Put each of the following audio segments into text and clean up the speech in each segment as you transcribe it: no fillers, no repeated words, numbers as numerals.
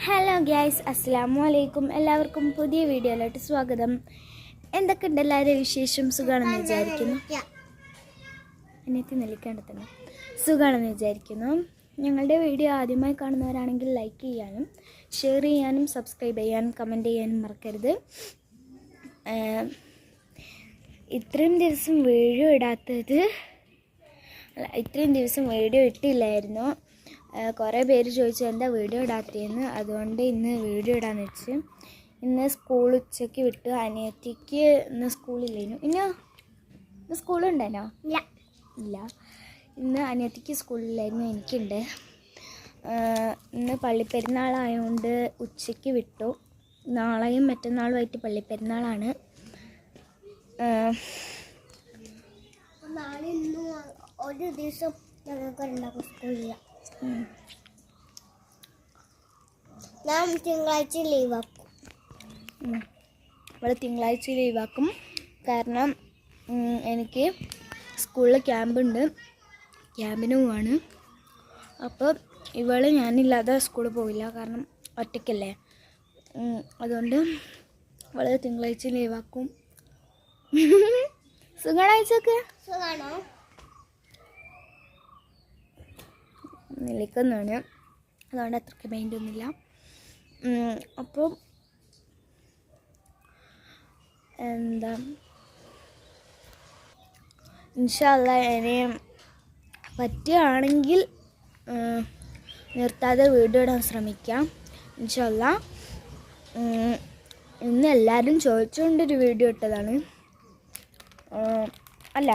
Hello guys, അസ്സലാമു അലൈക്കും. എല്ലാവർക്കും പുതിയ വീഡിയോയിലോട്ട് സ്വാഗതം. എന്തൊക്കെയുണ്ട് എല്ലാവരും വിശേഷം? സുഖമാണെന്ന് വിചാരിക്കുന്നു. അനിയത്തി നെല്ലിക്കണ്ടത്തന്നെ സുഖമാണെന്ന് വിചാരിക്കുന്നു. ഞങ്ങളുടെ വീഡിയോ ആദ്യമായി കാണുന്നവരാണെങ്കിൽ ലൈക്ക് ചെയ്യാനും ഷെയർ ചെയ്യാനും സബ്സ്ക്രൈബ് ചെയ്യാനും കമൻറ്റ് ചെയ്യാനും മറക്കരുത്. ഇത്രയും ദിവസം വീഡിയോ ഇട്ടില്ലായിരുന്നു. കുറേ പേര് ചോദിച്ചു എന്താ വീഡിയോ ഇടാത്തതെന്ന്. അതുകൊണ്ട് ഇന്ന് വീഡിയോ ഇടാന്ന് വെച്ച്. ഇന്ന് സ്കൂൾ ഉച്ചയ്ക്ക് വിട്ടു. അനിയത്തിക്ക് ഇന്ന് സ്കൂളില്ലേനു. ഇന്ന് സ്കൂളുണ്ടേനോ? ഇല്ല. ഇന്ന് അനിയത്തിക്ക് സ്കൂളിലായിരുന്നു, എനിക്കുണ്ട്. ഇന്ന് പള്ളിപ്പെരുന്നാളായതുകൊണ്ട് ഉച്ചയ്ക്ക് വിട്ടു. നാളെയും മറ്റന്നാളുമായിട്ട് പള്ളിപ്പെരുന്നാളാണ്. നാളെ ഇന്നും ഒരു ദിവസം ഞങ്ങൾക്ക് സ്കൂളില്ല. ഞാൻ തിങ്കളാഴ്ച ലീവാക്കും. ഇവിടെ തിങ്കളാഴ്ച ലീവാക്കും. കാരണം എനിക്ക് സ്കൂളിൽ ക്യാമ്പുണ്ട്, ക്യാമ്പിന് പോവാണ്. അപ്പോൾ ഞാനില്ലാതെ സ്കൂളിൽ പോവില്ല, കാരണം ഒറ്റയ്ക്കല്ലേ. അതുകൊണ്ട് ഇവള് തിങ്കളാഴ്ച ലീവാക്കും. സുഖാണോക്കെ? സുഖാണോ? നിൽക്കുന്നതാണ്, അതുകൊണ്ട് അത്രയ്ക്ക് മൈൻഡൊന്നുമില്ല. അപ്പോൾ എന്താ ഇൻഷാ അല്ലാഹ് ഇനി പറ്റുകയാണെങ്കിൽ നിർത്താതെ വീഡിയോ ഇടാൻ ശ്രമിക്കാം ഇൻഷാ അല്ലാഹ്. ഇന്ന് എല്ലാവരും ചോദിച്ചുകൊണ്ടൊരു വീഡിയോ ഇട്ടതാണ് അല്ല.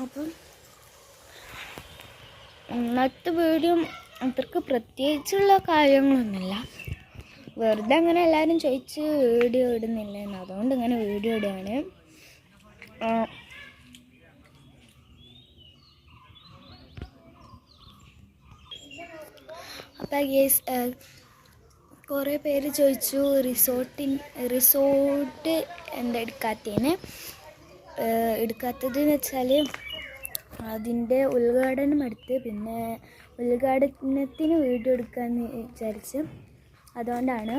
അപ്പം ഇന്നത്തെ വീഡിയോ അത്രക്ക് പ്രത്യേകിച്ചുള്ള കാര്യങ്ങളൊന്നുമില്ല. വെറുതെ അങ്ങനെ എല്ലാവരും ചോദിച്ച് വീഡിയോ ഇടുന്നില്ലെന്ന്, അതുകൊണ്ട് ഇങ്ങനെ വീഡിയോ ഇടുകയാണ്. അപ്പോൾ ഗേസ്, കുറേ പേര് ചോദിച്ചു റിസോർട്ട് എന്താ എടുക്കാത്തതെന്ന് വെച്ചാൽ അതിൻ്റെ ഉദ്ഘാടനം അടുത്ത്, പിന്നെ ഉദ്ഘാടനത്തിന് വീഡിയോ എടുക്കാമെന്ന് വിചാരിച്ച്. അതുകൊണ്ടാണ്.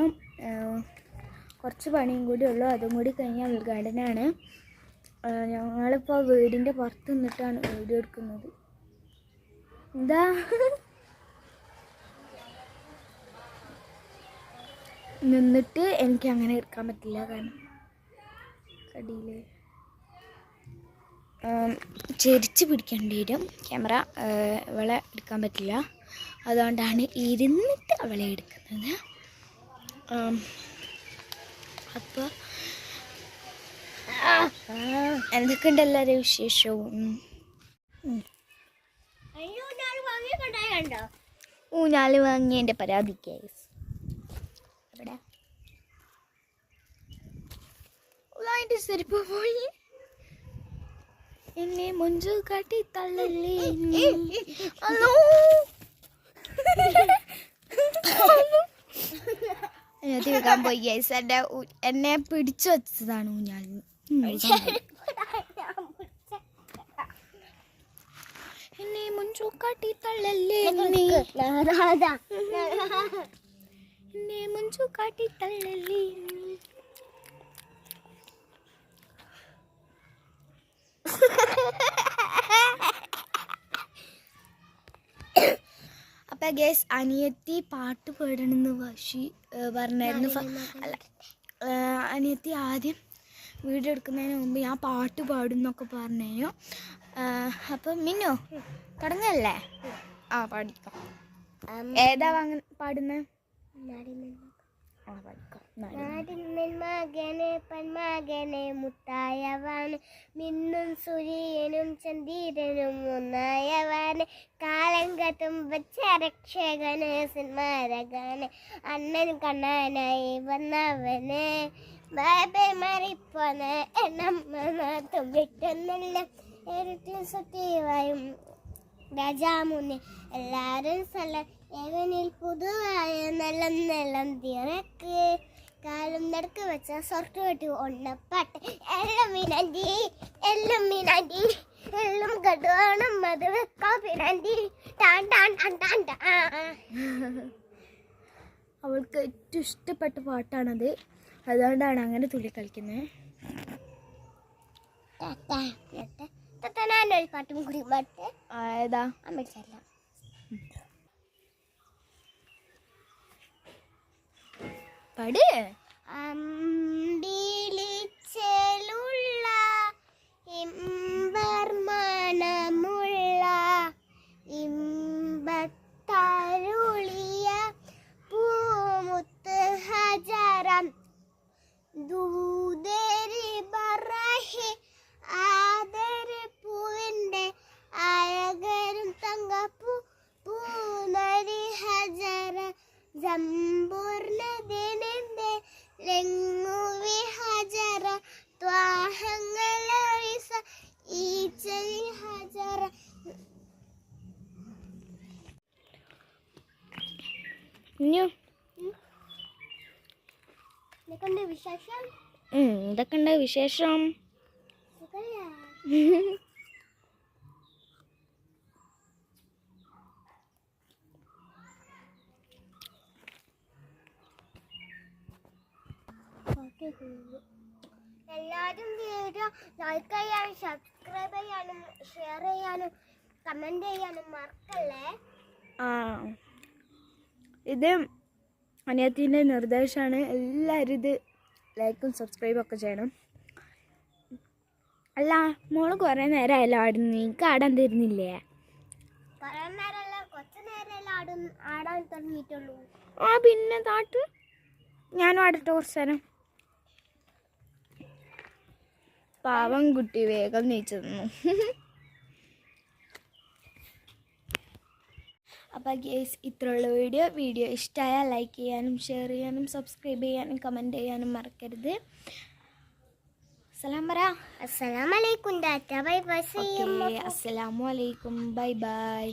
കുറച്ച് പണിയും കൂടി ഉള്ളൂ, അതും കൂടി കഴിഞ്ഞാൽ ഉദ്ഘാടനമാണ്. ഞങ്ങളിപ്പോൾ വീടിൻ്റെ പുറത്ത് നിന്നിട്ടാണ് വീഡിയോ എടുക്കുന്നത്. എന്താ നിന്നിട്ട് എനിക്ക് അങ്ങനെ എടുക്കാൻ പറ്റില്ല, കാരണം കടിയിൽ ചെരിച്ച് പിടിക്കേണ്ടി വരും ക്യാമറ. അവളെ എടുക്കാൻ പറ്റില്ല, അതുകൊണ്ടാണ് ഇരുന്നിട്ട് അവളെ എടുക്കുന്നത്. അപ്പോൾ എന്തൊക്കെയുണ്ട് എല്ലാവരും വിശേഷവും? ഊഞ്ഞാല് വാങ്ങിയതിൻ്റെ പരാതിക്കായി ഇവിടെ അതിൻ്റെ ചെരുപ്പ് പോയി. എന്നെ മുഞ്ചു കാട്ടി തള്ളല്ലേ. ഹലോ, തീർക്കാൻ പോയി ഗൈസ്. എന്നെ പിടിച്ചു വച്ചതാണ് ഊഞ്ഞാലിന്. എന്നെ മുഞ്ചു കാട്ടി തള്ളല്ലേ, എന്നെ മുഞ്ചു കാട്ടി തള്ളല്ലേ. അപ്പം ഗേസ്, അനിയത്തി പാട്ട് പാടണമെന്ന് പറഞ്ഞായിരുന്നു. അല്ല, അനിയത്തി ആദ്യം വീഡിയോ എടുക്കുന്നതിന് മുമ്പ് ഞാൻ പാട്ട് പാടും എന്നൊക്കെ പറഞ്ഞു. അപ്പം മിന്നു തുടങ്ങല്ലേ? പാടിക്കാം. ഏതാ പാടുന്നത്? മകനെ പന്മകനെ മുത്തായവാന്, മിന്നും സൂര്യനും ചന്ദ്രനും ഒന്നായവാന്, കാലങ്കത്തും വെച്ച രക്ഷകന് സ്മാരകന്, അണ്ണൻ കണ്ണനായി വന്നവന്, ബാബെ മാറിപ്പോന്ന് എന്നമ്മത്തും വിട്ടുന്നില്ല, എരുത്തിൽ സത്യവായും രാജാമുന്നെ എല്ലാവരും സ്ഥലം ഏവനിൽ പുതുവായ നിലം തിരക്ക്, കാലം നടക്ക് വെച്ച സ്വർട്ട് ഒണ്ണപ്പാട്ട് എല്ലാം മീനാൻറ്റി എല്ലാം കടുവാണം അത് വെക്കാം പിന്നാൻറ്റി ടാൻ ടാൻ ടാൻ ടാൻ ടാ. അവൾക്ക് ഏറ്റവും ഇഷ്ടപ്പെട്ട പാട്ടാണത്. അതുകൊണ്ടാണ് അങ്ങനെ തുള്ളി കളിക്കുന്നത്. ഞാനൊരു പാട്ടും കൂടി പാട്ട് ഏതാ? അമ്മച്ചല്ല പാട്. അമ്പിളിച്ചെലുള്ള ഇമ്പർമണമുള്ള ഇമ്പത്തരുളിയ പൂമുത്ത് ഹജരം ദൂതരി ബറഹി ആദരി പൂവിൻ്റെ അഴകരും തങ്കപ്പൂ പൂനരി ഹജര ജമ്പൂർണദിനെ ലെങ്ങുവി ഹജര ത്വാഹങ്ങളറിസ ഈച്ചരി ഹജര. ഇതൊക്കെ വിശേഷം. ഇതൊക്കെ ഉണ്ട് വിശേഷം. എല്ലാവരും വീഡിയോ ലൈക്ക് ചെയ്യാനും സബ്സ്ക്രൈബ് ചെയ്യാനും ഷെയർ ചെയ്യാനും കമന്റ് ചെയ്യാനും മറക്കല്ലേ. ഇത് അനിയത്തിൻ്റെ നിർദ്ദേശമാണ്. എല്ലാവരും ഇത് ലൈക്കും സബ്സ്ക്രൈബും ഒക്കെ ചെയ്യണം. അല്ല, മോള് കുറേ നേരമായല്ലോ ആടുന്നു. എനിക്ക് ആടാൻ തരുന്നില്ലേ? കുറേ നേരമല്ല, കുറച്ച് നേരമല്ല ആടാൻ തുടങ്ങിയിട്ടുള്ളൂ. പിന്നെ താട്ട് ഞാനും ആടട്ടെ കുറച്ച് നേരം. പാവം കുട്ടി വേഗം നീച്ചു തന്നു. അപ്പോൾ ഗേസ്, ഇത്രയുള്ള വീഡിയോ ഇഷ്ടമായാൽ ലൈക്ക് ചെയ്യാനും ഷെയർ ചെയ്യാനും സബ്സ്ക്രൈബ് ചെയ്യാനും കമൻറ്റ് ചെയ്യാനും മറക്കരുത്. സലാം പറ. അസ്സലാമലൈക്കും. Tata bye bye. അസ്സലാമു അലൈക്കും. Bye bye.